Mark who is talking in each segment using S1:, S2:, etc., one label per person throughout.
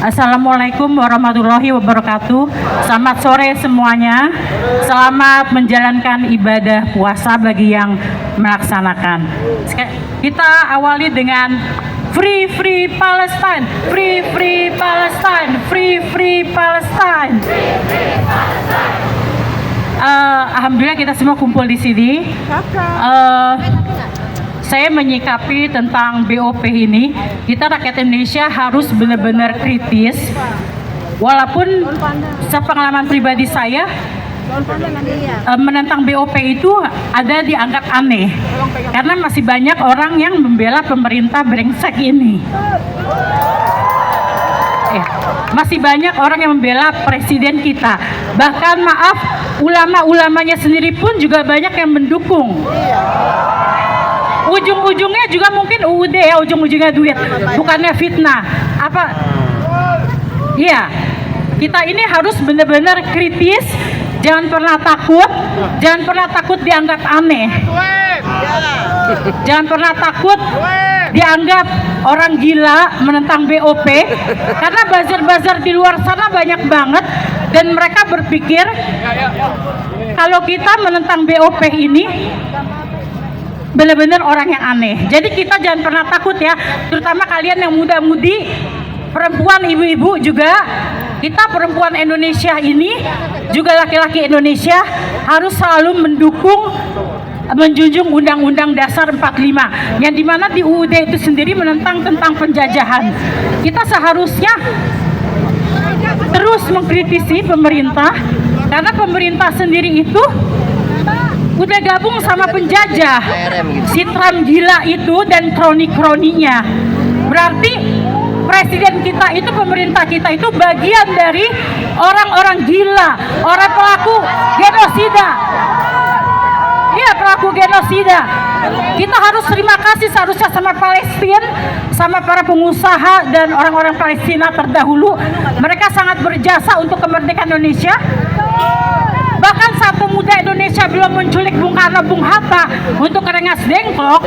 S1: Assalamualaikum warahmatullahi wabarakatuh. Selamat sore semuanya. Selamat menjalankan ibadah puasa bagi yang melaksanakan. Kita awali dengan Free Free Palestine, Free Free Palestine, Free Free Palestine. Alhamdulillah kita semua kumpul di sini. Saya menyikapi tentang BOP ini, kita rakyat Indonesia harus benar-benar kritis. Walaupun sepengalaman pribadi saya, menentang BOP itu ada dianggap aneh, karena masih banyak orang yang membela pemerintah brengsek ini. Masih banyak orang yang membela presiden kita. Bahkan maaf, ulama-ulamanya sendiri pun juga banyak yang mendukung. Ujung-ujungnya juga mungkin UUD ya, ujung-ujungnya duit, bukannya fitnah. Iya, kita ini harus benar-benar kritis, jangan pernah takut dianggap aneh, jangan pernah takut dianggap orang gila menentang BOP, karena buzzer-buzzer di luar sana banyak banget dan mereka berpikir kalau kita menentang BOP ini benar-benar orang yang aneh. Jadi kita jangan pernah takut ya, terutama kalian yang muda-mudi, perempuan, ibu-ibu juga. Kita perempuan Indonesia ini, juga laki-laki Indonesia harus selalu mendukung, menjunjung Undang-Undang Dasar 45, yang dimana di UUD itu sendiri menentang tentang penjajahan. Kita seharusnya terus mengkritisi pemerintah, karena pemerintah sendiri itu udah gabung sama penjajah, si Trump gila itu dan kroni-kroninya. Berarti presiden kita itu, pemerintah kita itu bagian dari orang-orang gila, orang pelaku genosida. Iya, pelaku genosida. Kita harus terima kasih seharusnya sama Palestina, sama para pengusaha dan orang-orang Palestina terdahulu. Mereka sangat berjasa untuk kemerdekaan Indonesia. Bahkan saat pemuda Indonesia belum menculik Bung Karno, Bung Hatta untuk Rengas Dengklok,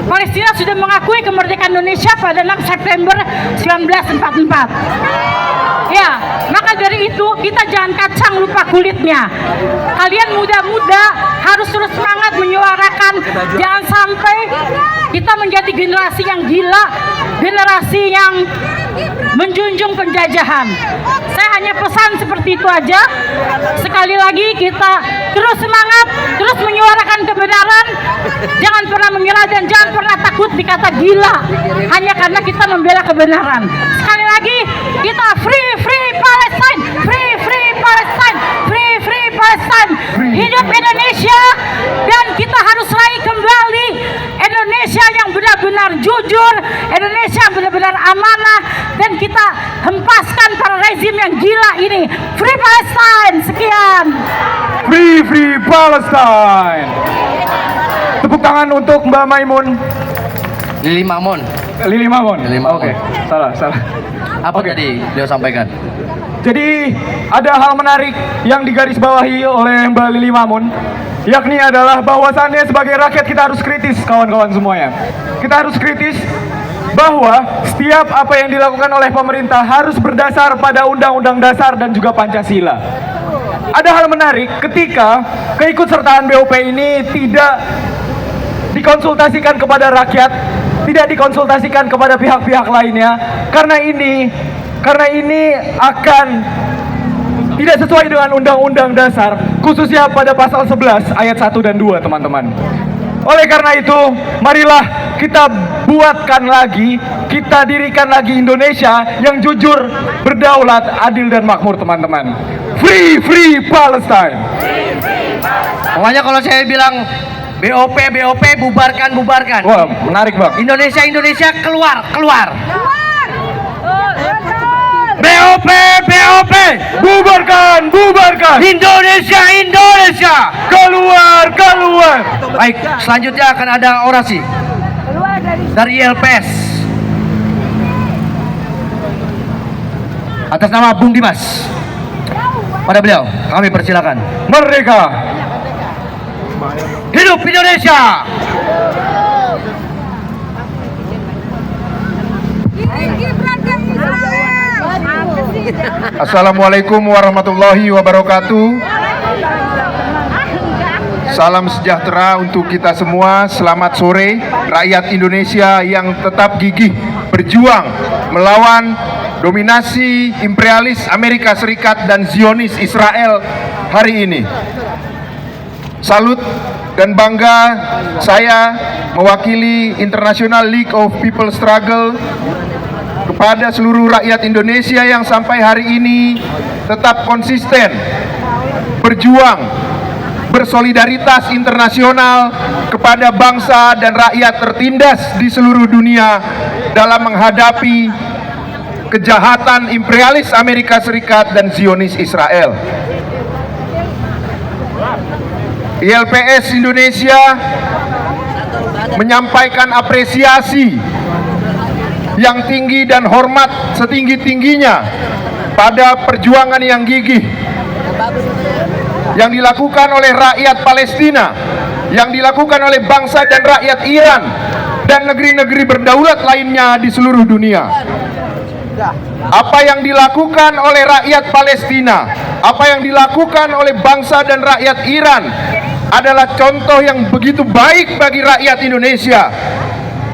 S1: Palestina sudah mengakui kemerdekaan Indonesia pada 6 September 1944. Ya, maka dari itu kita jangan kacang lupa kulitnya. Kalian muda-muda harus terus semangat menyuarakan, jangan sampai kita menjadi generasi yang gila, generasi yang menjunjung penjajahan. Saya hanya pesan seperti itu aja. Sekali lagi kita terus semangat, terus menyuarakan kebenaran. Jangan pernah menyerah dan jangan pernah takut dikata gila hanya karena kita membela kebenaran. Sekali lagi kita free free Palestine, free free Palestine, free free Palestine. Hidup Indonesia, dan kita harus raih kembali Indonesia yang benar-benar jujur, Indonesia yang benar-benar amanah, dan kita hempaskan para rezim yang gila ini. Free Palestine. Sekian.
S2: Free Free Palestine. Tepuk tangan untuk Mbak Maimun.
S3: Lili Mamon.
S2: Lili Mamon.
S3: Oke.
S2: Salah.
S3: Apa tadi beliau sampaikan?
S2: Jadi ada hal menarik yang digarisbawahi oleh Mbak Lili Mamun, yakni adalah bahwasannya sebagai rakyat kita harus kritis, kawan-kawan semuanya. Kita harus kritis bahwa setiap apa yang dilakukan oleh pemerintah harus berdasar pada Undang-Undang Dasar dan juga Pancasila. Ada hal menarik ketika keikutsertaan BOP ini tidak dikonsultasikan kepada rakyat, tidak dikonsultasikan kepada pihak-pihak lainnya, karena ini akan tidak sesuai dengan Undang-Undang Dasar, khususnya pada pasal 11 ayat 1 dan 2, teman-teman. Oleh karena itu, marilah kita buatkan lagi, kita dirikan lagi Indonesia yang jujur, berdaulat, adil dan makmur, teman-teman. Free Free Palestine.
S3: Pokoknya kalau saya bilang BOP, bubarkan.
S2: Wah, menarik, Bang.
S3: Indonesia, keluar. BOP,
S2: Bubarkan.
S3: Indonesia.
S2: Keluar.
S3: Baik, selanjutnya akan ada orasi dari ILPS atas nama Bung Dimas. Pada beliau kami persilakan.
S2: Merdeka.
S3: Hidup Indonesia.
S4: Gibran ke Israel. Assalamualaikum warahmatullahi wabarakatuh. Salam sejahtera untuk kita semua. Selamat sore rakyat Indonesia yang tetap gigih berjuang melawan dominasi imperialis Amerika Serikat dan Zionis Israel hari ini. Salut dan bangga saya mewakili International League of People Struggle kepada seluruh rakyat Indonesia yang sampai hari ini tetap konsisten berjuang bersolidaritas internasional kepada bangsa dan rakyat tertindas di seluruh dunia dalam menghadapi kejahatan imperialis Amerika Serikat dan Zionis Israel. ILPS Indonesia menyampaikan apresiasi yang tinggi dan hormat setinggi-tingginya pada perjuangan yang gigih yang dilakukan oleh rakyat Palestina, yang dilakukan oleh bangsa dan rakyat Iran dan negeri-negeri berdaulat lainnya di seluruh dunia. Apa yang dilakukan oleh rakyat Palestina, apa yang dilakukan oleh bangsa dan rakyat Iran adalah contoh yang begitu baik bagi rakyat Indonesia.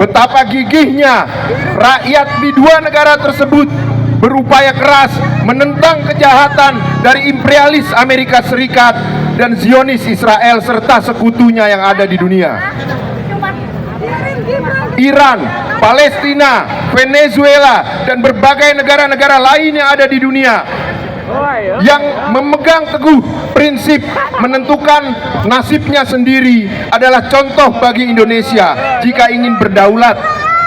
S4: Betapa gigihnya rakyat di dua negara tersebut berupaya keras menentang kejahatan dari imperialis Amerika Serikat dan Zionis Israel serta sekutunya yang ada di dunia. Iran, Palestina, Venezuela, dan berbagai negara-negara lain yang ada di dunia yang memegang teguh prinsip menentukan nasibnya sendiri adalah contoh bagi Indonesia jika ingin berdaulat,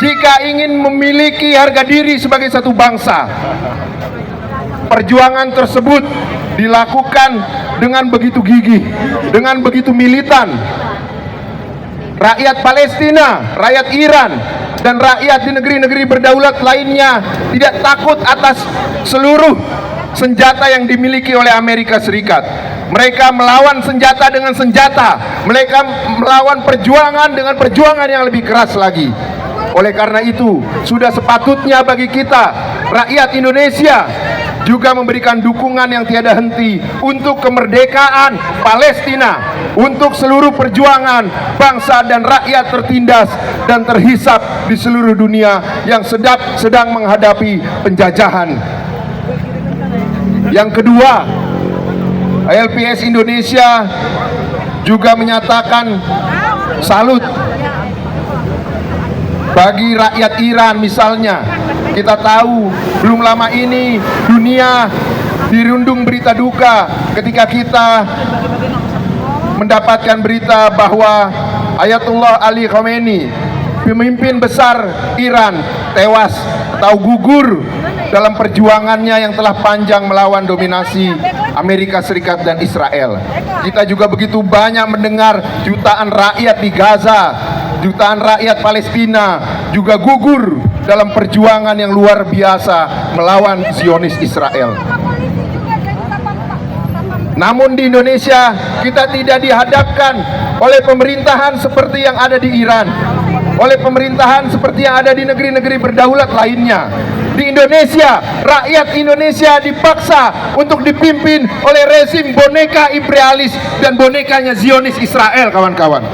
S4: jika ingin memiliki harga diri sebagai satu bangsa. Perjuangan tersebut dilakukan dengan begitu gigih, dengan begitu militan. Rakyat Palestina, rakyat Iran, dan rakyat di negeri-negeri berdaulat lainnya tidak takut atas seluruh senjata yang dimiliki oleh Amerika Serikat. Mereka melawan senjata dengan senjata, mereka melawan perjuangan dengan perjuangan yang lebih keras lagi. Oleh karena itu, sudah sepatutnya bagi kita, rakyat Indonesia, juga memberikan dukungan yang tiada henti untuk kemerdekaan Palestina, untuk seluruh perjuangan bangsa dan rakyat tertindas dan terhisap di seluruh dunia yang sedang menghadapi penjajahan. Yang kedua, ILPS Indonesia juga menyatakan salut bagi rakyat Iran. Misalnya, kita tahu belum lama ini dunia dirundung berita duka ketika kita mendapatkan berita bahwa Ayatullah Ali Khamenei, pemimpin besar Iran, tewas atau gugur dalam perjuangannya yang telah panjang melawan dominasi Amerika Serikat dan Israel. Kita juga begitu banyak mendengar jutaan rakyat di Gaza, jutaan rakyat Palestina juga gugur dalam perjuangan yang luar biasa melawan Zionis Israel. Namun di Indonesia kita tidak dihadapkan oleh pemerintahan seperti yang ada di Iran, oleh pemerintahan seperti yang ada di negeri-negeri berdaulat lainnya. Di Indonesia, rakyat Indonesia dipaksa untuk dipimpin oleh rezim boneka imperialis dan bonekanya Zionis Israel, kawan-kawan.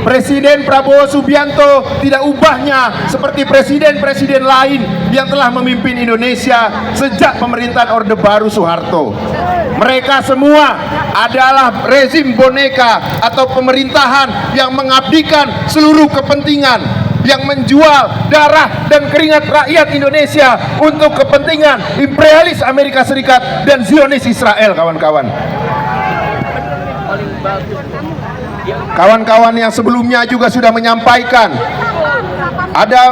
S4: Presiden Prabowo Subianto tidak ubahnya seperti presiden-presiden lain yang telah memimpin Indonesia sejak pemerintahan Orde Baru Soeharto. Mereka semua adalah rezim boneka atau pemerintahan yang mengabdikan seluruh kepentingan, yang menjual darah dan keringat rakyat Indonesia untuk kepentingan imperialis Amerika Serikat dan Zionis Israel, kawan-kawan. Kawan-kawan yang sebelumnya juga sudah menyampaikan ada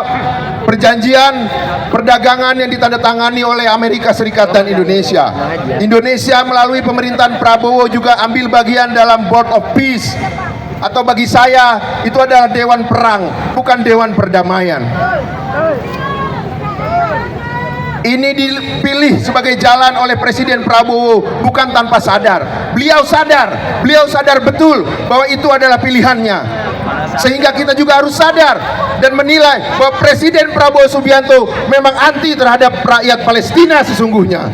S4: perjanjian perdagangan yang ditandatangani oleh Amerika Serikat dan Indonesia. Indonesia melalui pemerintahan Prabowo juga ambil bagian dalam Board of Peace, atau bagi saya itu adalah dewan perang, bukan dewan perdamaian. Ini dipilih sebagai jalan oleh Presiden Prabowo bukan tanpa sadar. Beliau sadar betul bahwa itu adalah pilihannya. Sehingga kita juga harus sadar dan menilai bahwa Presiden Prabowo Subianto memang anti terhadap rakyat Palestina sesungguhnya.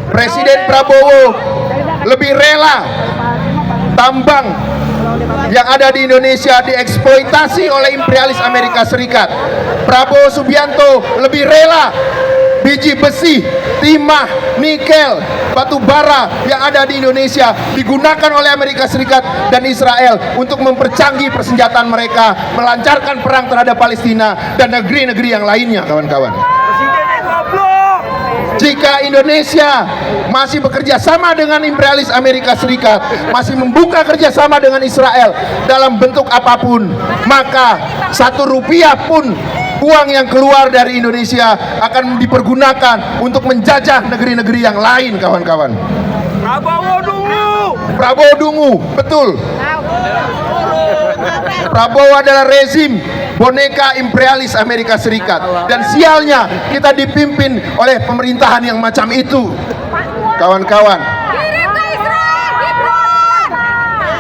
S4: Presiden Prabowo lebih rela tambang yang ada di Indonesia dieksploitasi oleh imperialis Amerika Serikat. Prabowo Subianto lebih rela biji besi, timah, nikel, batu bara yang ada di Indonesia digunakan oleh Amerika Serikat dan Israel untuk mempercanggih persenjataan mereka, melancarkan perang terhadap Palestina dan negeri-negeri yang lainnya, kawan-kawan. Jika Indonesia masih bekerja sama dengan imperialis Amerika Serikat, masih membuka kerjasama dengan Israel dalam bentuk apapun, maka 1 rupiah pun uang yang keluar dari Indonesia akan dipergunakan untuk menjajah negeri-negeri yang lain, kawan-kawan. Prabowo dungu, betul. Prabowo adalah rezim boneka imperialis Amerika Serikat, dan sialnya kita dipimpin oleh pemerintahan yang macam itu, kawan-kawan.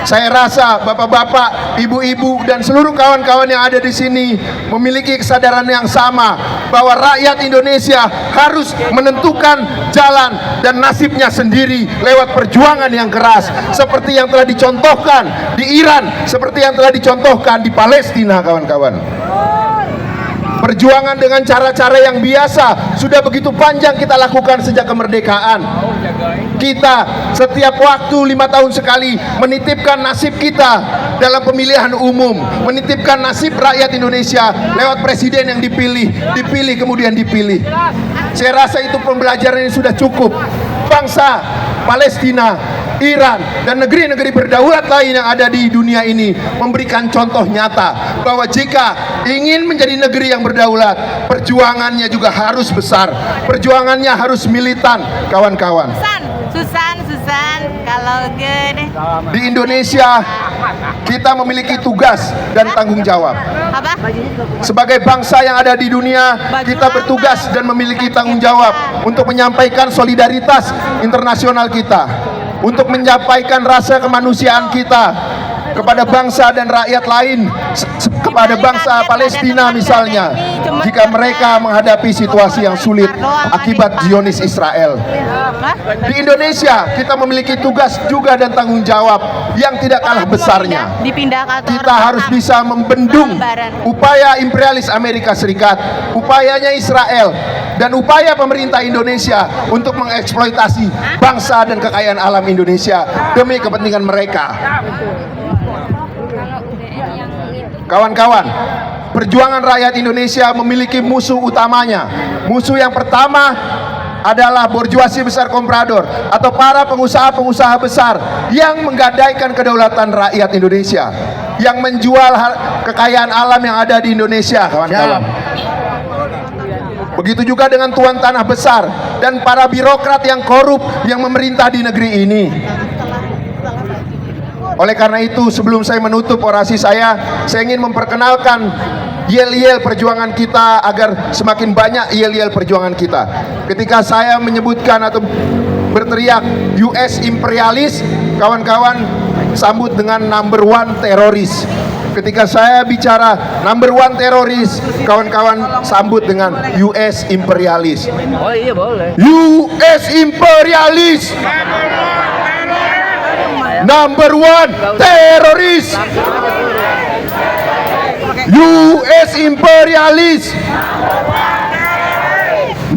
S4: Saya rasa bapak-bapak, ibu-ibu, dan seluruh kawan-kawan yang ada di sini memiliki kesadaran yang sama bahwa rakyat Indonesia harus menentukan jalan dan nasibnya sendiri lewat perjuangan yang keras, seperti yang telah dicontohkan di Iran, seperti yang telah dicontohkan di Palestina, kawan-kawan. Perjuangan dengan cara-cara yang biasa sudah begitu panjang kita lakukan sejak kemerdekaan. Kita setiap waktu 5 tahun sekali menitipkan nasib kita dalam pemilihan umum, menitipkan nasib rakyat Indonesia lewat presiden yang dipilih kemudian dipilih. Saya rasa itu pembelajaran yang sudah cukup. Bangsa Palestina, Iran, dan negeri-negeri berdaulat lain yang ada di dunia ini memberikan contoh nyata bahwa jika ingin menjadi negeri yang berdaulat, perjuangannya juga harus besar, perjuangannya harus militan, kawan-kawan.
S5: Susan, kalau gede.
S4: Di Indonesia kita memiliki tugas dan tanggung jawab.
S5: Apa?
S4: Sebagai bangsa yang ada di dunia, kita bertugas dan memiliki tanggung jawab untuk menyampaikan solidaritas internasional kita, untuk menyampaikan rasa kemanusiaan kita kepada bangsa dan rakyat lain, kepada bangsa Palestina misalnya, jika mereka menghadapi situasi yang sulit akibat Zionis Israel. Di Indonesia kita memiliki tugas juga dan tanggung jawab yang tidak kalah besarnya. Kita harus bisa membendung upaya imperialis Amerika Serikat, upayanya Israel, dan upaya pemerintah Indonesia untuk mengeksploitasi bangsa dan kekayaan alam Indonesia demi kepentingan mereka. Kawan-kawan, perjuangan rakyat Indonesia memiliki musuh utamanya. Musuh yang pertama adalah borjuasi besar komprador atau para pengusaha-pengusaha besar yang menggadaikan kedaulatan rakyat Indonesia, yang menjual kekayaan alam yang ada di Indonesia, kawan-kawan. Begitu juga dengan tuan tanah besar dan para birokrat yang korup yang memerintah di negeri ini. Oleh karena itu, sebelum saya menutup orasi saya ingin memperkenalkan yel-yel perjuangan kita agar semakin banyak yel-yel perjuangan kita. Ketika saya menyebutkan atau berteriak US imperialis, kawan-kawan sambut dengan number 1 teroris. Ketika saya bicara number 1 teroris, kawan-kawan sambut dengan US imperialis.
S3: Oh iya boleh.
S4: US imperialis. Number 1 teroris. US imperialis.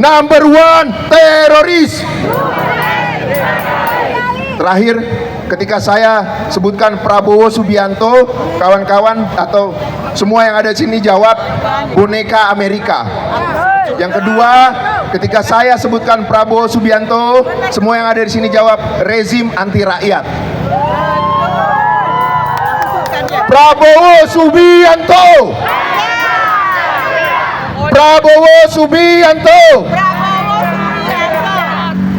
S4: Number 1 teroris. Terakhir, ketika saya sebutkan Prabowo Subianto, kawan-kawan atau semua yang ada di sini jawab boneka Amerika. Yang kedua, ketika saya sebutkan Prabowo Subianto, semua yang ada di sini jawab rezim anti rakyat. Prabowo Subianto. Prabowo Subianto.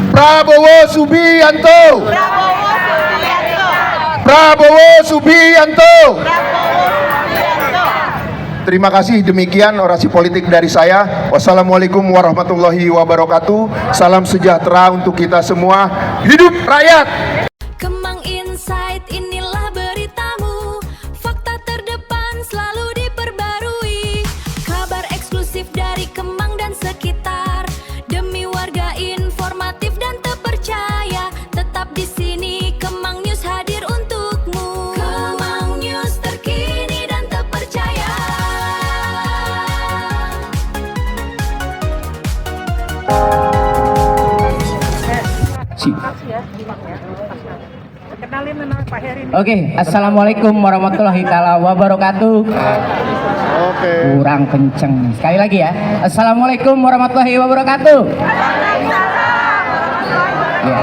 S4: Prabowo Subianto. Prabowo Subianto. Terima kasih, demikian orasi politik dari saya. Wassalamualaikum warahmatullahi wabarakatuh. Salam sejahtera untuk kita semua. Hidup rakyat.
S6: Kemang Insight, inilah
S3: Oke, assalamualaikum warahmatullahi taala wabarakatuh. Kurang kenceng. Sekali lagi ya. Assalamualaikum warahmatullahi wabarakatuh. Ya,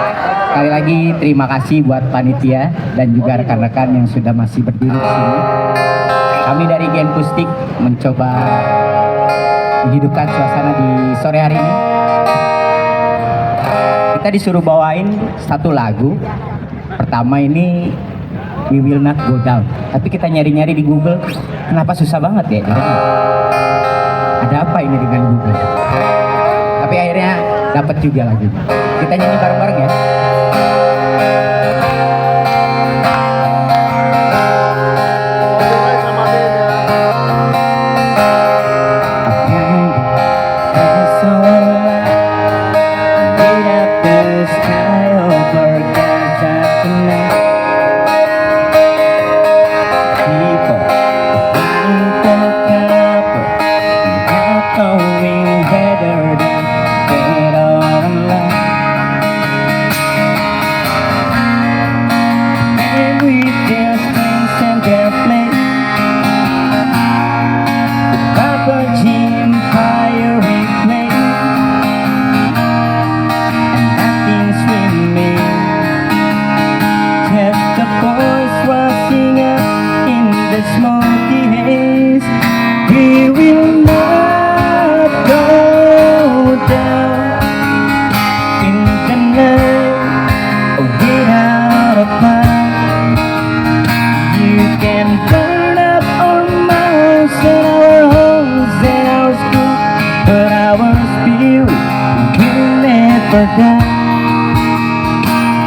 S3: sekali lagi terima kasih buat panitia dan juga rekan-rekan yang sudah masih berdiri di sini. Kami dari Gen Pustik mencoba menghidupkan suasana di sore hari ini. Kita disuruh bawain satu lagu. Pertama ini We Will Not Go Down. Tapi kita nyari-nyari di Google, kenapa susah banget ya? Ada apa ini dengan Google? Tapi akhirnya dapat juga lagu. Kita nyanyi bareng-bareng ya.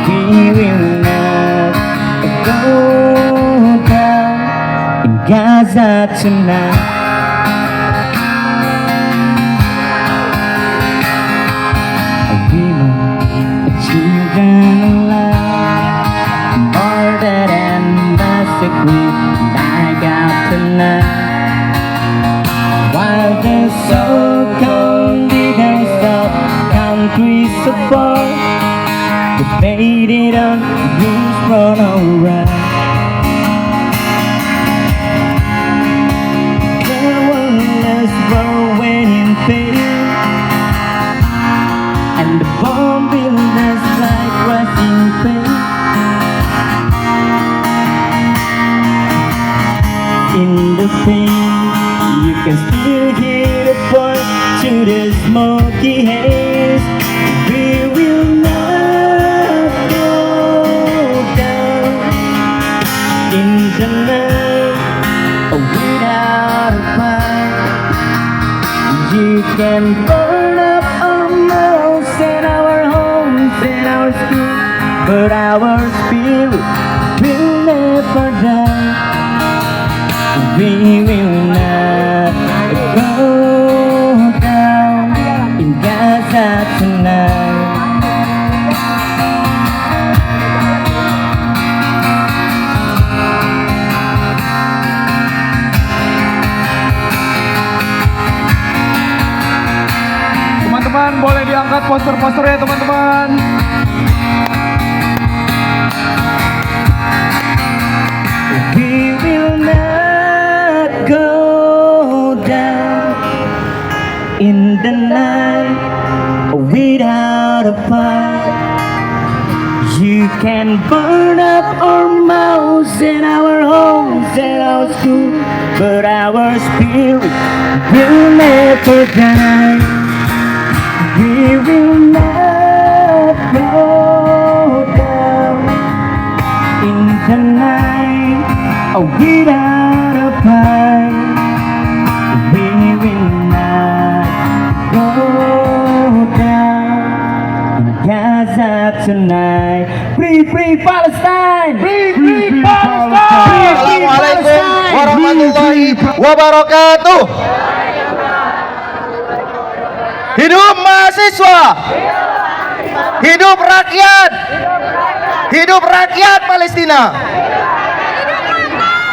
S3: We will not go down in Gaza tonight. Women, children alive, murdered and massacred, died out tonight. While the so-called leaders of countries above debated on who's wrong or right. There was growing in pain, and the bomb builders like rusting pain. In the pain, you can still hear the point to the smoky haze. We will not go down in the night without a fight. You can burn up our mouths and our homes and our schools, but our spirit will never die. We will not go down in Gaza tonight.
S2: Teman-teman boleh diangkat poster-posternya teman-teman.
S3: We will not go down in the night without a fight. You can burn up our mouths and our homes and our schools, but our spirit will never die. We will not go down in the night without a fight. We will not go down in Gaza tonight. Free Palestine! Free Palestine!
S4: Assalamualaikum warahmatullahi wabarakatuh. Hidup mahasiswa, hidup rakyat, hidup rakyat Palestina.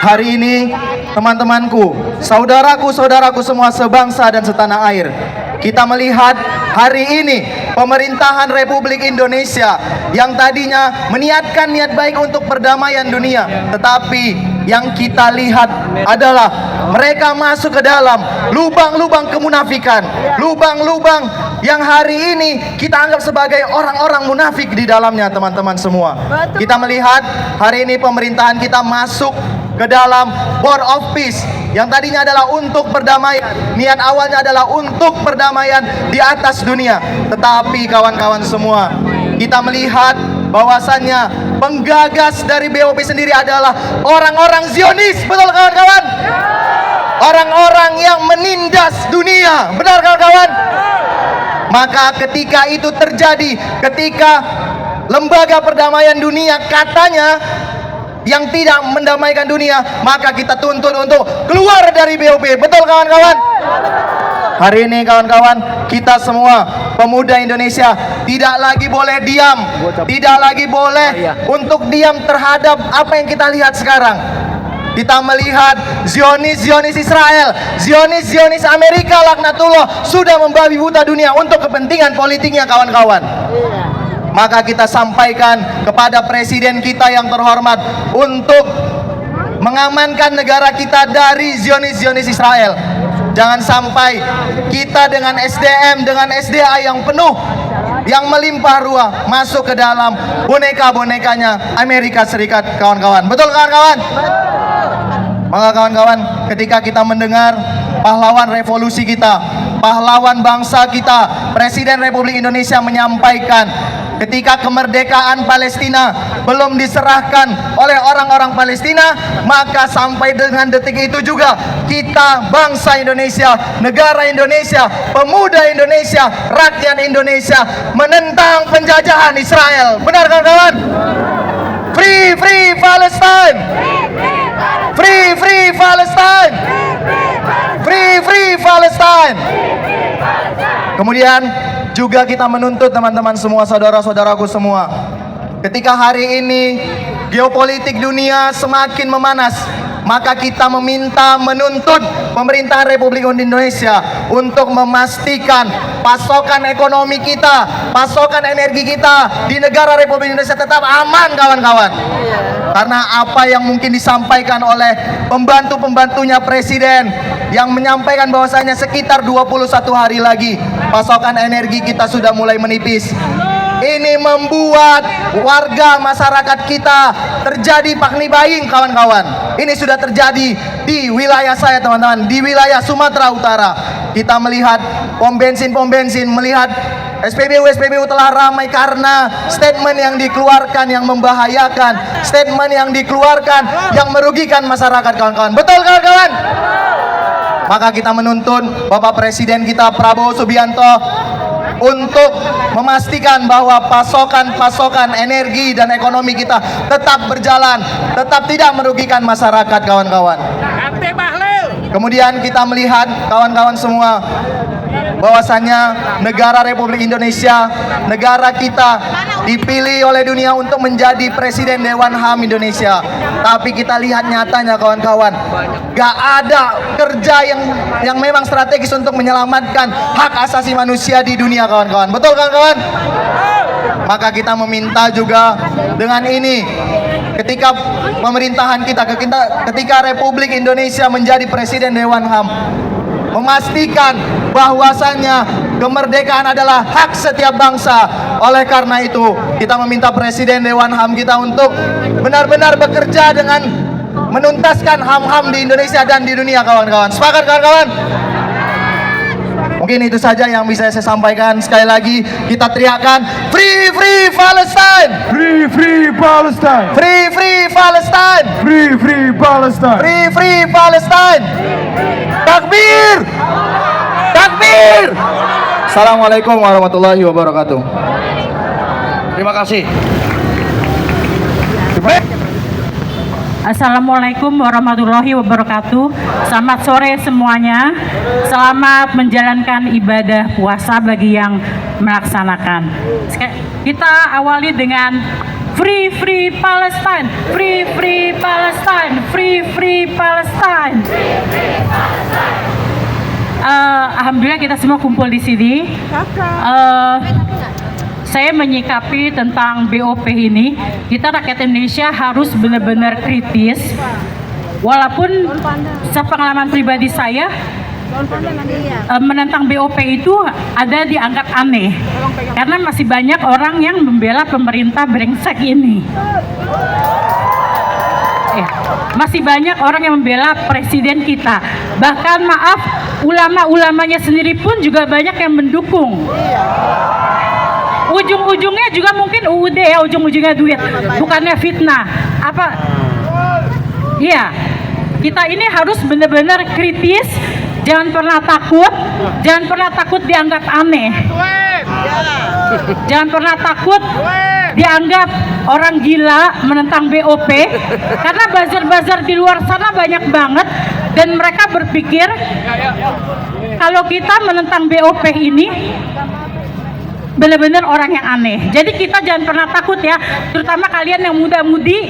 S4: Hari ini teman-temanku, saudaraku semua sebangsa dan setanah air, kita melihat hari ini
S6: pemerintahan Republik Indonesia yang tadinya meniatkan niat baik untuk perdamaian dunia, tetapi yang kita lihat adalah mereka masuk ke dalam lubang-lubang kemunafikan, lubang-lubang yang hari ini kita anggap sebagai orang-orang munafik di dalamnya, teman-teman semua. Kita melihat hari ini pemerintahan kita masuk ke dalam War of Peace yang tadinya adalah untuk perdamaian. Niat awalnya adalah untuk perdamaian di atas dunia. Tetapi kawan-kawan semua, kita melihat bahwasannya penggagas dari BOP sendiri adalah orang-orang Zionis. Betul kawan-kawan? Orang-orang yang menindas dunia. Benar kawan-kawan? Maka ketika itu terjadi, ketika lembaga perdamaian dunia katanya yang tidak mendamaikan dunia, maka kita tuntut untuk keluar dari BOP. Betul kawan-kawan? Hari ini kawan-kawan, kita semua pemuda Indonesia tidak lagi boleh diam, tidak lagi boleh untuk diam terhadap apa yang kita lihat sekarang. Kita melihat Zionis Israel, Zionis Amerika laknatullah sudah membabi buta dunia untuk kepentingan politiknya kawan-kawan. Maka kita sampaikan kepada presiden kita yang terhormat untuk mengamankan negara kita dari Zionis Israel. Jangan sampai kita dengan SDM, dengan SDA yang penuh, yang melimpah ruah masuk ke dalam boneka-bonekanya Amerika Serikat, kawan-kawan. Betul kawan-kawan? Maka kawan-kawan, ketika kita mendengar pahlawan revolusi kita, pahlawan bangsa kita, Presiden Republik Indonesia menyampaikan ketika kemerdekaan Palestina belum diserahkan oleh orang-orang Palestina, maka sampai dengan detik itu juga kita bangsa Indonesia, negara Indonesia, pemuda Indonesia, rakyat Indonesia menentang penjajahan Israel. Benar kawan-kawan? Free Palestine! Free Palestine! Free Palestine! Kemudian juga kita menuntut teman-teman semua, saudara-saudaraku semua, ketika hari ini geopolitik dunia semakin memanas, maka kita menuntut pemerintahan Republik Indonesia untuk memastikan pasokan ekonomi kita, pasokan energi kita di negara Republik Indonesia tetap aman kawan-kawan. Karena apa yang mungkin disampaikan oleh pembantu-pembantunya presiden yang menyampaikan bahwasanya sekitar 21 hari lagi pasokan energi kita sudah mulai menipis. Ini membuat warga masyarakat kita terjadi pakni buying kawan-kawan. Ini sudah terjadi di wilayah saya teman-teman, di wilayah Sumatera Utara. Kita melihat pom bensin, melihat SPBU telah ramai karena statement yang dikeluarkan yang membahayakan, statement yang dikeluarkan yang merugikan masyarakat kawan-kawan. Betul kawan-kawan? Maka kita menuntun Bapak Presiden kita Prabowo Subianto untuk memastikan bahwa pasokan energi dan ekonomi kita tetap berjalan, tetap tidak merugikan masyarakat kawan-kawan. Kemudian kita melihat kawan-kawan semua bahwasannya negara Republik Indonesia, negara kita dipilih oleh dunia untuk menjadi Presiden Dewan HAM Indonesia. Tapi kita lihat nyatanya kawan-kawan, gak ada kerja yang memang strategis untuk menyelamatkan hak asasi manusia di dunia kawan-kawan. Betul kawan-kawan? Maka kita meminta juga dengan ini, ketika pemerintahan kita, ketika Republik Indonesia menjadi Presiden Dewan HAM, memastikan bahwasannya kemerdekaan adalah hak setiap bangsa. Oleh karena itu, kita meminta Presiden Dewan HAM kita untuk benar-benar bekerja dengan menuntaskan HAM-HAM di Indonesia dan di dunia kawan-kawan. Sepakat kawan-kawan? Mungkin itu saja yang bisa saya sampaikan. Sekali lagi kita teriakkan Free Palestine!
S2: Free Palestine!
S6: Free Palestine!
S2: Free Palestine!
S6: Free Palestine! Takbir! Takbir! Assalamualaikum warahmatullahi wabarakatuh. Terima kasih.
S1: Assalamualaikum warahmatullahi wabarakatuh. Selamat sore semuanya. Selamat menjalankan ibadah puasa bagi yang melaksanakan. Kita awali dengan Free Palestine, Free Palestine, Free Palestine. Alhamdulillah kita semua kumpul di sini. saya menyikapi tentang BOP ini, kita rakyat Indonesia harus benar-benar kritis. Walaupun sepengalaman pribadi saya, menentang BOP itu ada dianggap aneh karena masih banyak orang yang membela pemerintah brengsek ini. Masih banyak orang yang membela presiden kita, bahkan maaf, ulama-ulamanya sendiri pun juga banyak yang mendukung. Ujung-ujungnya juga mungkin UUD ya, ujung-ujungnya duit, bukannya fitnah apa. Iya, kita ini harus benar-benar kritis. Jangan pernah takut, jangan pernah takut dianggap aneh. Jangan pernah takut dianggap orang gila menentang BOP, karena buzzer-buzzer di luar sana banyak banget dan mereka berpikir kalau kita menentang BOP ini benar-benar orang yang aneh. Jadi kita jangan pernah takut ya, terutama kalian yang muda-mudi,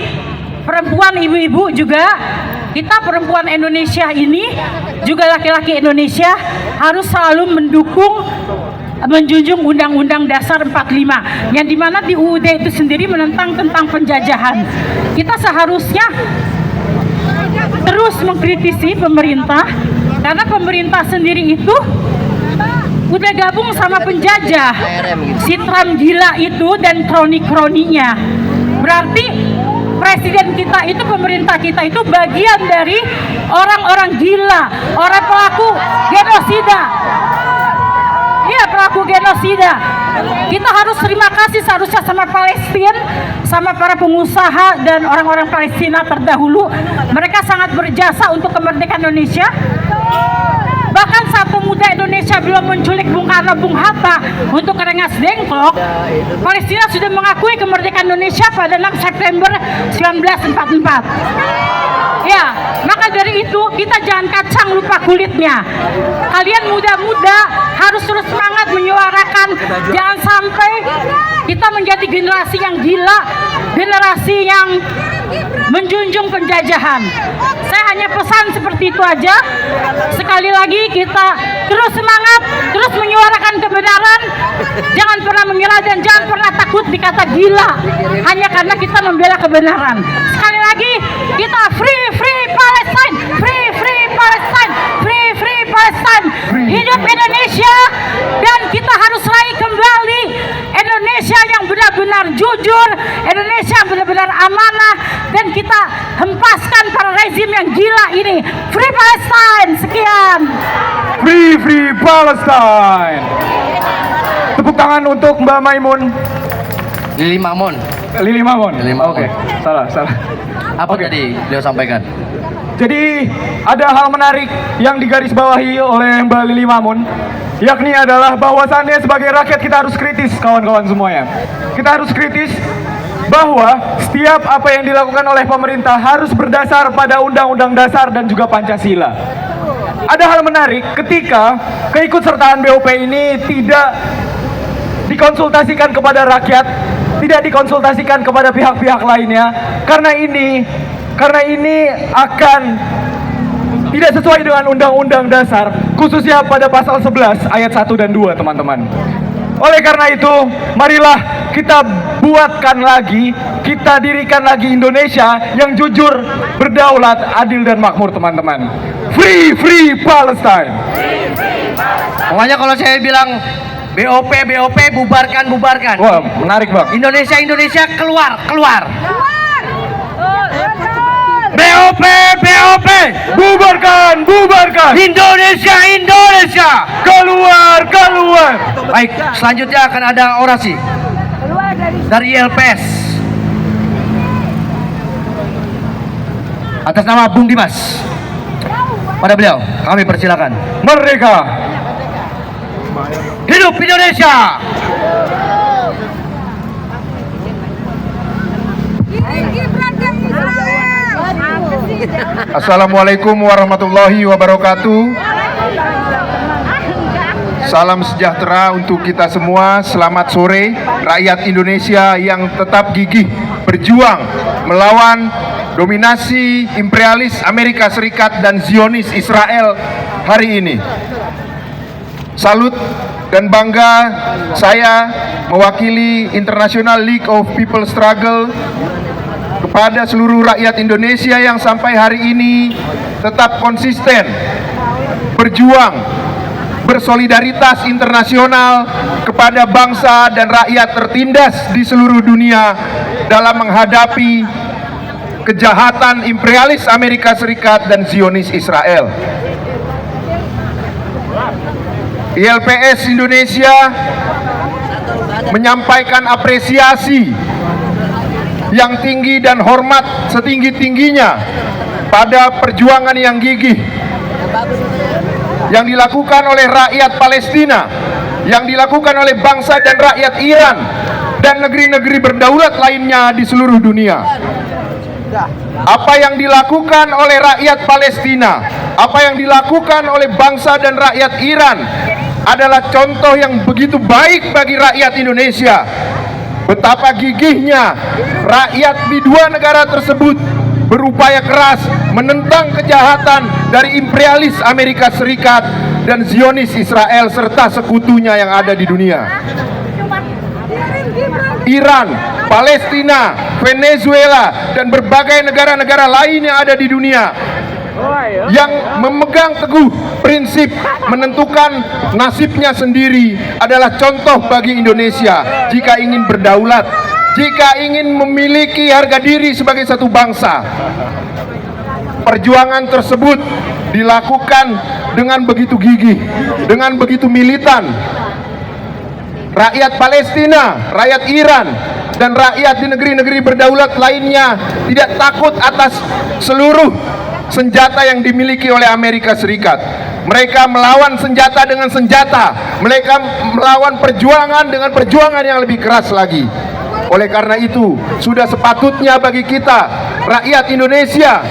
S1: perempuan, ibu-ibu juga. Kita perempuan Indonesia ini, juga laki-laki Indonesia harus selalu mendukung, menjunjung Undang-Undang Dasar 45 yang dimana di UUD itu sendiri menentang tentang penjajahan. Kita seharusnya terus mengkritisi pemerintah karena pemerintah sendiri itu udah gabung sama penjajah, si Trump gila itu dan kroni-kroninya. Berarti presiden kita itu, pemerintah kita itu bagian dari orang-orang gila, orang pelaku genosida. Iya, pelaku genosida. Kita harus terima kasih seharusnya sama Palestina, sama para pengusaha dan orang-orang Palestina terdahulu. Mereka sangat berjasa untuk kemerdekaan Indonesia. Bahkan saat pemuda Indonesia belum menculik Bung Karno, Bung Hatta untuk Rengas Dengklok, Palestina sudah mengakui kemerdekaan Indonesia pada 6 September 1944. Ya, maka dari itu kita jangan kacang lupa kulitnya. Kalian muda-muda harus terus semangat menyuarakan, jangan sampai kita menjadi generasi yang gila, generasi yang menjunjung penjajahan. Saya hanya pesan seperti itu aja. Sekali lagi kita terus semangat, terus menyuarakan kebenaran. Jangan pernah mengira dan jangan pernah takut dikata gila hanya karena kita membela kebenaran. Sekali lagi kita free Palestine, free Palestine, free Palestine. Hidup Indonesia, dan kita harus raih kembali Indonesia yang benar-benar jujur, Indonesia yang benar-benar amanah, dan kita hempaskan para rezim yang gila ini. Free Palestine. Sekian.
S2: Free Palestine. Tepuk tangan untuk Mbak Maimun.
S7: Lili Mamon.
S2: Lili Mamon. Oke, salah.
S7: Apa tadi beliau sampaikan?
S2: Jadi ada hal menarik yang digarisbawahi oleh Mbak Lili Mamon, yakni adalah bahwasannya sebagai rakyat kita harus kritis, kawan-kawan semuanya. Kita harus kritis bahwa setiap apa yang dilakukan oleh pemerintah harus berdasar pada Undang-Undang Dasar dan juga Pancasila. Ada hal menarik ketika keikutsertaan BOP ini tidak dikonsultasikan kepada rakyat, tidak dikonsultasikan kepada pihak-pihak lainnya, karena ini akan tidak sesuai dengan Undang-Undang Dasar, khususnya pada pasal 11 ayat 1 dan 2, teman-teman. Oleh karena itu, marilah kita buatkan lagi, kita dirikan lagi Indonesia yang jujur, berdaulat, adil dan makmur, teman-teman. Free Palestine.
S7: Pokoknya kalau saya bilang BOP, bubarkan.
S2: Wah, menarik, Bang.
S7: Indonesia, keluar. BOP,
S2: bubarkan.
S7: Indonesia.
S2: Keluar.
S7: Baik, selanjutnya akan ada orasi dari ILPS atas nama Bung Dimas. Pada beliau kami persilakan.
S2: Merdeka.
S7: Hidup Indonesia.
S4: Assalamualaikum warahmatullahi wabarakatuh. Salam sejahtera untuk kita semua. Selamat sore rakyat Indonesia yang tetap gigih berjuang melawan dominasi imperialis Amerika Serikat dan Zionis Israel hari ini. salut dan bangga saya mewakili International League of People Struggle kepada seluruh rakyat Indonesia yang sampai hari ini tetap konsisten berjuang, bersolidaritas internasional kepada bangsa dan rakyat tertindas di seluruh dunia dalam menghadapi kejahatan imperialis Amerika Serikat dan Zionis Israel. ILPS Indonesia menyampaikan apresiasi yang tinggi dan hormat setinggi-tingginya pada perjuangan yang gigih yang dilakukan oleh rakyat Palestina, yang dilakukan oleh bangsa dan rakyat Iran dan negeri-negeri berdaulat lainnya di seluruh dunia. Apa yang dilakukan oleh rakyat Palestina, apa yang dilakukan oleh bangsa dan rakyat Iran adalah contoh yang begitu baik bagi rakyat Indonesia. Betapa gigihnya rakyat di dua negara tersebut berupaya keras menentang kejahatan dari imperialis Amerika Serikat dan Zionis Israel serta sekutunya yang ada di dunia. Iran, Palestina, Venezuela, dan berbagai negara-negara lain yang ada di dunia yang memegang teguh prinsip menentukan nasibnya sendiri adalah contoh bagi Indonesia jika ingin berdaulat, jika ingin memiliki harga diri sebagai satu bangsa. Perjuangan tersebut dilakukan dengan begitu gigih, dengan begitu militan. Rakyat Palestina, rakyat Iran, dan rakyat di negeri-negeri berdaulat lainnya tidak takut atas seluruh senjata yang dimiliki oleh Amerika Serikat. Mereka melawan senjata dengan senjata, mereka melawan perjuangan dengan perjuangan yang lebih keras lagi. Oleh karena itu, sudah sepatutnya bagi kita, rakyat Indonesia,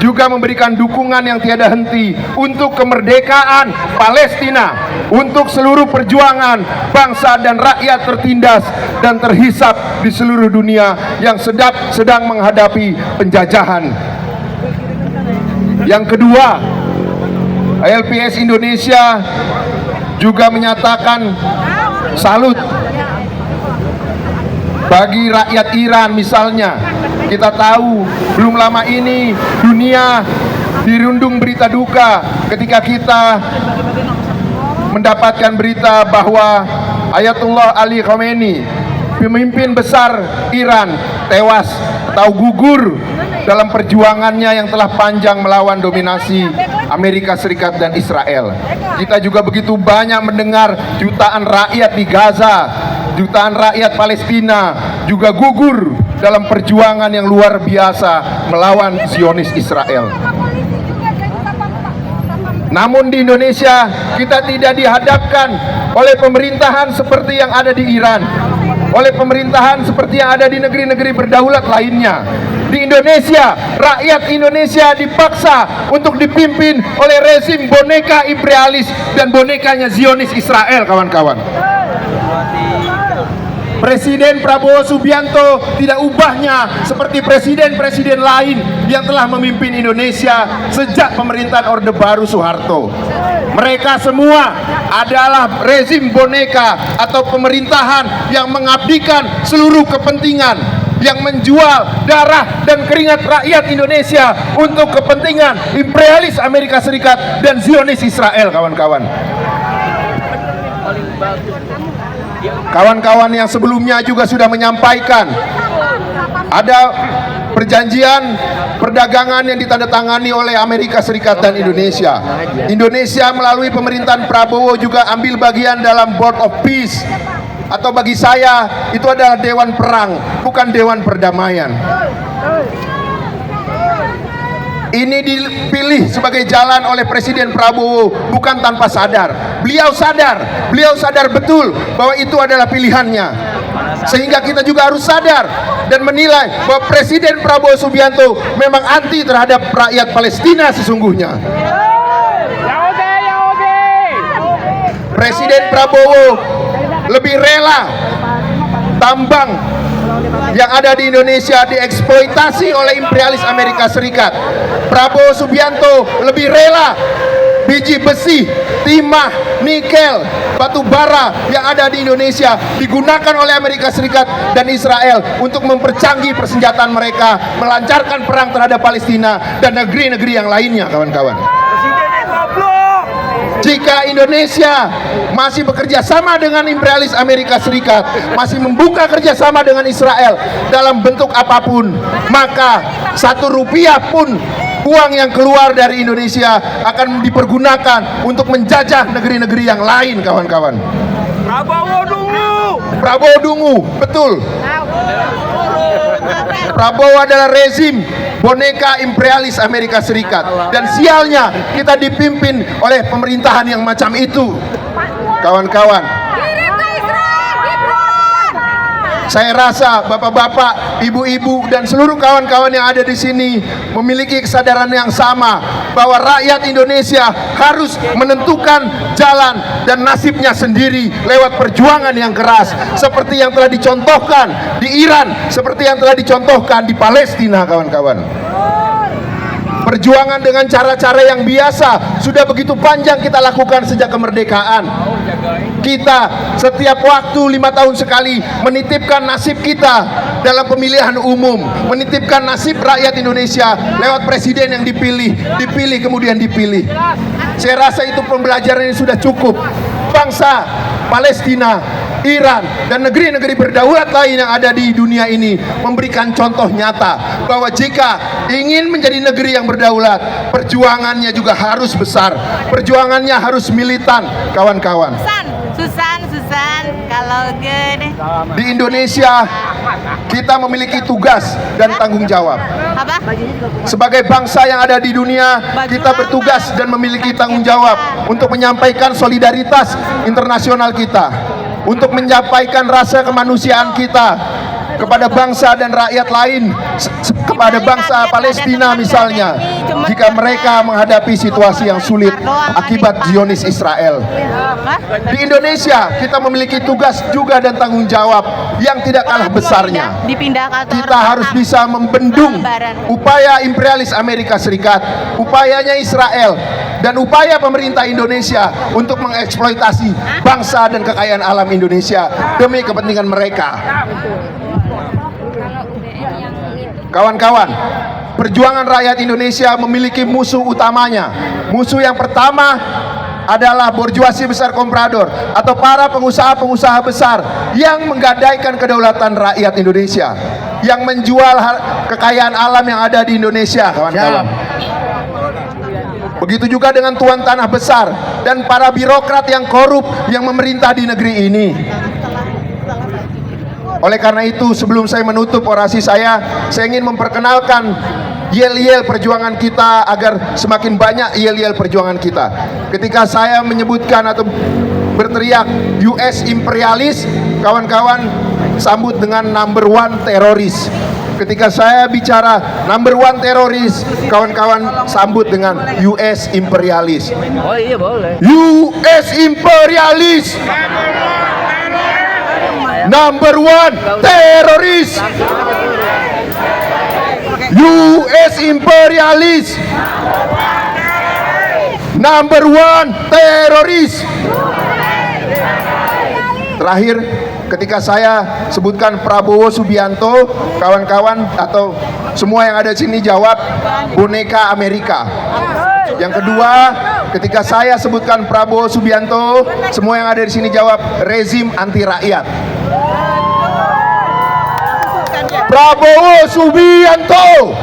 S4: juga memberikan dukungan yang tiada henti untuk kemerdekaan Palestina, untuk seluruh perjuangan bangsa dan rakyat tertindas dan terhisap di seluruh dunia yang sedang menghadapi penjajahan. Yang kedua, ILPS Indonesia juga menyatakan salut bagi rakyat Iran. Misalnya, kita tahu belum lama ini dunia dirundung berita duka ketika kita mendapatkan berita bahwa Ayatullah Ali Khamenei, pemimpin besar Iran, tewas atau gugur dalam perjuangannya yang telah panjang melawan dominasi Amerika Serikat dan Israel. Kita juga begitu banyak mendengar jutaan rakyat di Gaza, jutaan rakyat Palestina juga gugur dalam perjuangan yang luar biasa melawan Zionis Israel. Namun di Indonesia kita tidak dihadapkan oleh pemerintahan seperti yang ada di Iran, oleh pemerintahan seperti yang ada di negeri-negeri berdaulat lainnya. Di Indonesia, rakyat Indonesia dipaksa untuk dipimpin oleh rezim boneka imperialis dan bonekanya Zionis Israel, kawan-kawan. Presiden Prabowo Subianto tidak ubahnya seperti presiden-presiden lain yang telah memimpin Indonesia sejak pemerintahan Orde Baru Soeharto. Mereka semua adalah rezim boneka atau pemerintahan yang mengabdikan seluruh kepentingan, yang menjual darah dan keringat rakyat Indonesia untuk kepentingan imperialis Amerika Serikat dan Zionis Israel, kawan-kawan. Kawan-kawan yang sebelumnya juga sudah menyampaikan ada perjanjian perdagangan yang ditandatangani oleh Amerika Serikat dan Indonesia. Indonesia melalui pemerintahan Prabowo juga ambil bagian dalam Board of Peace, atau bagi saya itu adalah dewan perang, bukan dewan perdamaian. Ini dipilih sebagai jalan oleh Presiden Prabowo bukan tanpa sadar. Beliau sadar betul bahwa itu adalah pilihannya. Sehingga kita juga harus sadar dan menilai bahwa Presiden Prabowo Subianto memang anti terhadap rakyat Palestina sesungguhnya. Presiden Prabowo lebih rela tambang yang ada di Indonesia dieksploitasi oleh imperialis Amerika Serikat. Prabowo Subianto lebih rela biji besi, timah, nikel, batu bara yang ada di Indonesia digunakan oleh Amerika Serikat dan Israel untuk mempercanggih persenjataan mereka, melancarkan perang terhadap Palestina dan negeri-negeri yang lainnya, kawan-kawan. Jika Indonesia masih bekerja sama dengan imperialis Amerika Serikat, masih membuka kerjasama dengan Israel dalam bentuk apapun, maka 1 rupiah pun uang yang keluar dari Indonesia akan dipergunakan untuk menjajah negeri-negeri yang lain, kawan-kawan. Prabowo dungu, betul. Prabowo adalah rezim boneka imperialis Amerika Serikat, dan sialnya kita dipimpin oleh pemerintahan yang macam itu, kawan-kawan. Saya rasa bapak-bapak, ibu-ibu, dan seluruh kawan-kawan yang ada di sini memiliki kesadaran yang sama bahwa rakyat Indonesia harus menentukan jalan dan nasibnya sendiri lewat perjuangan yang keras, seperti yang telah dicontohkan di Iran, seperti yang telah dicontohkan di Palestina, kawan-kawan. Perjuangan dengan cara-cara yang biasa sudah begitu panjang kita lakukan sejak kemerdekaan. Kita setiap waktu 5 tahun sekali menitipkan nasib kita dalam pemilihan umum, menitipkan nasib rakyat Indonesia lewat presiden yang dipilih kemudian dipilih. Saya rasa itu pembelajaran yang sudah cukup. Bangsa Palestina, Iran, dan negeri-negeri berdaulat lain yang ada di dunia ini memberikan contoh nyata bahwa jika ingin menjadi negeri yang berdaulat, perjuangannya juga harus besar, perjuangannya harus militan, kawan-kawan.
S5: Susan, kalau gede.
S4: Di Indonesia kita memiliki tugas dan tanggung jawab.
S5: Apa?
S4: Sebagai bangsa yang ada di dunia, kita bertugas dan memiliki tanggung jawab untuk menyampaikan solidaritas internasional kita, untuk menyampaikan rasa kemanusiaan kita kepada bangsa dan rakyat lain, kepada bangsa Palestina misalnya, jika mereka menghadapi situasi yang sulit akibat Zionis Israel. Di Indonesia kita memiliki tugas juga dan tanggung jawab yang tidak kalah besarnya. Kita harus bisa membendung upaya imperialis Amerika Serikat, upayanya Israel, dan upaya pemerintah Indonesia untuk mengeksploitasi bangsa dan kekayaan alam Indonesia demi kepentingan mereka. Kawan-kawan, perjuangan rakyat Indonesia memiliki musuh utamanya. Musuh yang pertama adalah borjuasi besar komprador atau para pengusaha-pengusaha besar yang menggadaikan kedaulatan rakyat Indonesia, yang menjual kekayaan alam yang ada di Indonesia, kawan-kawan. Begitu juga dengan tuan tanah besar dan para birokrat yang korup yang memerintah di negeri ini. Oleh karena itu, sebelum saya menutup orasi saya ingin memperkenalkan yel-yel perjuangan kita agar semakin banyak yel-yel perjuangan kita. Ketika saya menyebutkan atau berteriak US imperialis, kawan-kawan sambut dengan number 1 teroris. Ketika saya bicara number 1 teroris, kawan-kawan sambut dengan US imperialis.
S7: Oh iya boleh.
S4: US imperialis. Number 1 teroris. US imperialis. Number 1 teroris. Terakhir, ketika saya sebutkan Prabowo Subianto, kawan-kawan atau semua yang ada di sini jawab boneka Amerika. Yang kedua, ketika saya sebutkan Prabowo Subianto, semua yang ada di sini jawab rezim anti rakyat. Prabowo Subianto.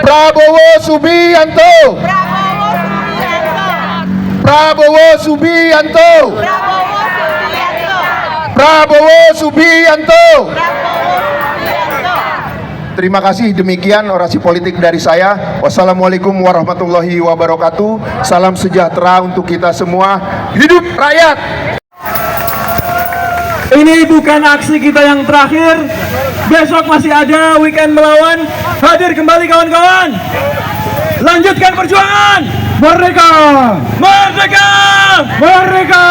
S4: Prabowo Subianto. Prabowo Subianto. Prabowo Subianto. Terima kasih, demikian orasi politik dari saya. Wassalamualaikum warahmatullahi wabarakatuh. Salam sejahtera untuk kita semua. Hidup rakyat.
S2: Ini bukan aksi kita yang terakhir. Besok masih ada weekend melawan. Hadir kembali kawan-kawan. Lanjutkan perjuangan. Merdeka! Merdeka! Merdeka!